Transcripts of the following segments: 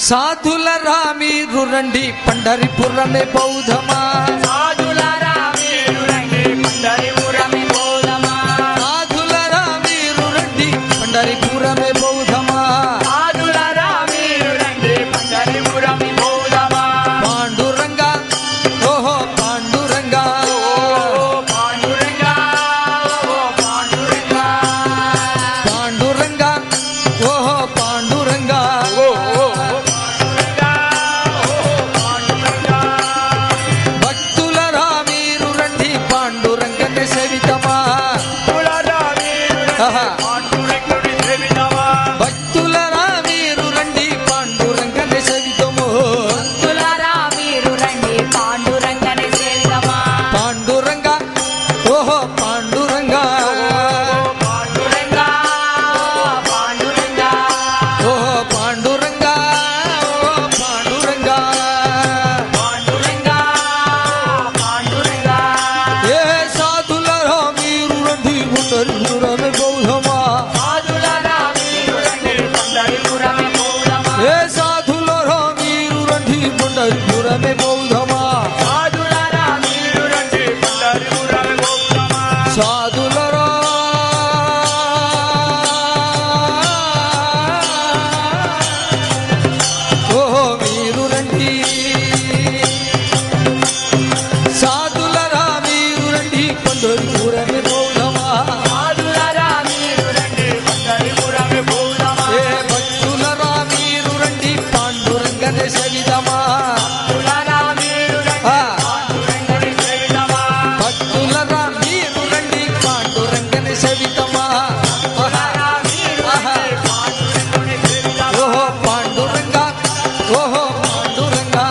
సాధులరా మీరు రండి పండరిపురమే బౌద్ధమా, సాధులరా మీరు రండి పండరిపురమే బౌద్ధమా, సాధులరా మీరు రండి పండరిపురమే బౌద్ధమా, సాధులరా మీరు రండి పండరిపురమే బౌద్ధమా. పాండురంగా ఓహో పాండురంగా, పాండురంగా పాండురంగా పాండురంగా ఓహో పాండురంగా, భక్తులరా మీరు రండి పాండురంగని సేవితమా, భక్తులరా మీరు రండి పాండురంగని సేవితము, పాండురంగా ఓహో పాండురంగా, ఓహో పాండురంగా ఓహో పాండురంగా, ఏ సాధులరా మీరు రండి పండరిపురమే బౌద్ధమా, ఏ సాధులరా మీరు రండి పండరిపురమే బౌద్ధమా, సాధులరా ఓహో మీరు రండి, సాధులరా మీరు రండి పండరిపురమే బౌద్ధమా, ఏ భక్తులరా మీరు రండి పాండురంగని సేవితమా, భక్తులరా మీరు రండి పాండురంగని సేవితమా, ఓహో పాండురంగా ఓహో పాండురంగా,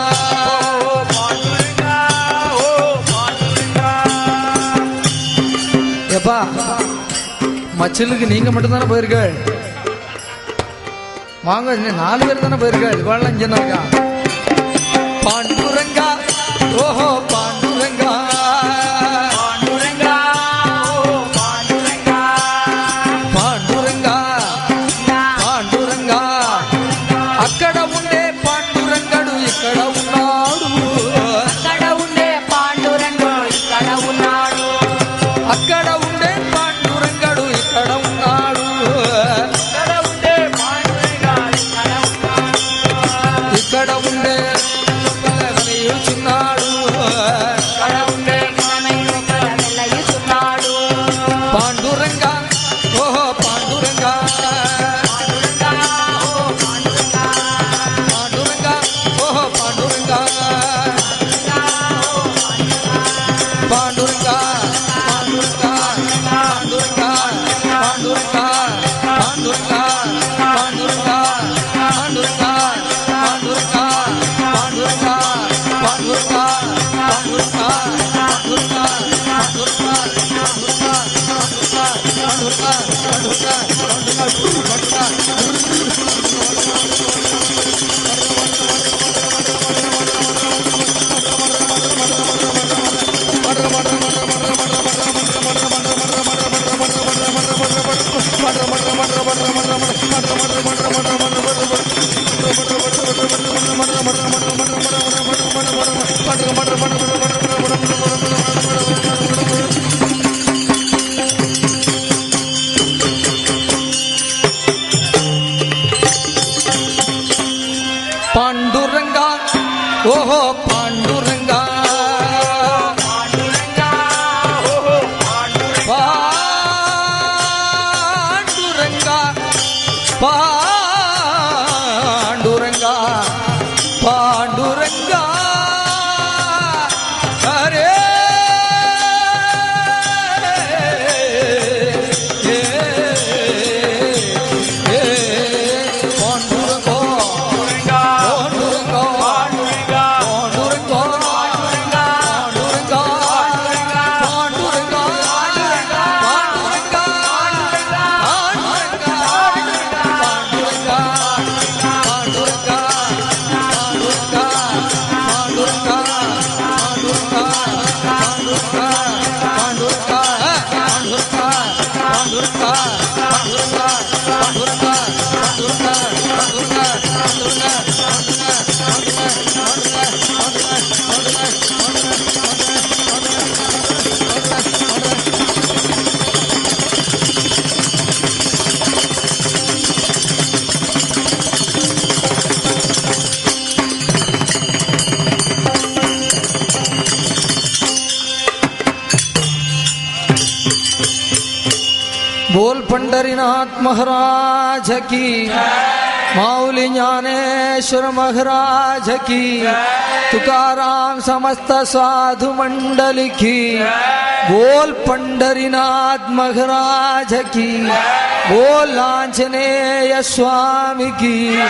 எப்பா மச்சிலுக்கு நீங்க மட்டும் தானே போயிருக்கள், வாங்க 4 பேர் தானே போயிருக்கள், இவாள் 5 இருக்கா. பாண்டுரங்கா ஓஹோ பாண்டுரங்கா, పాండురంగా పాండురంగా, అక్కడ ఉండే పాండురంగడు ఇక్కడ ఉన్నాడు, అక్కడ ఉండే పాండురంగడు ఇక్కడ ఉన్నాడు, ఇక్కడ ఉండే వెలయుచున్నాడు, పాండురంగా ఓహో పాండురంగా, పాండురంగా ఓహో పాండురంగా, పాండురంగా పాండురంగా పాండురంగా పాండురంగా పాండురంగా పాండురంగా పాండురంగా పాండురంగా పాండురంగా పాండురంగా పాండురంగా పాండురంగా ఓహో పాండురంగా, పాండురంగా పాండురంగా పాండురంగా, అరే పాండురంగో పాండురంగో పాండురంగో Durga बोल पंढरीनाथ महाराज की, माऊली ज्ञानेश्वर महाराज की, तुकाराम समस्त साधु मंडल की, बोल पंढरीनाथ महाराज की, बोल आंजनेय स्वामी की।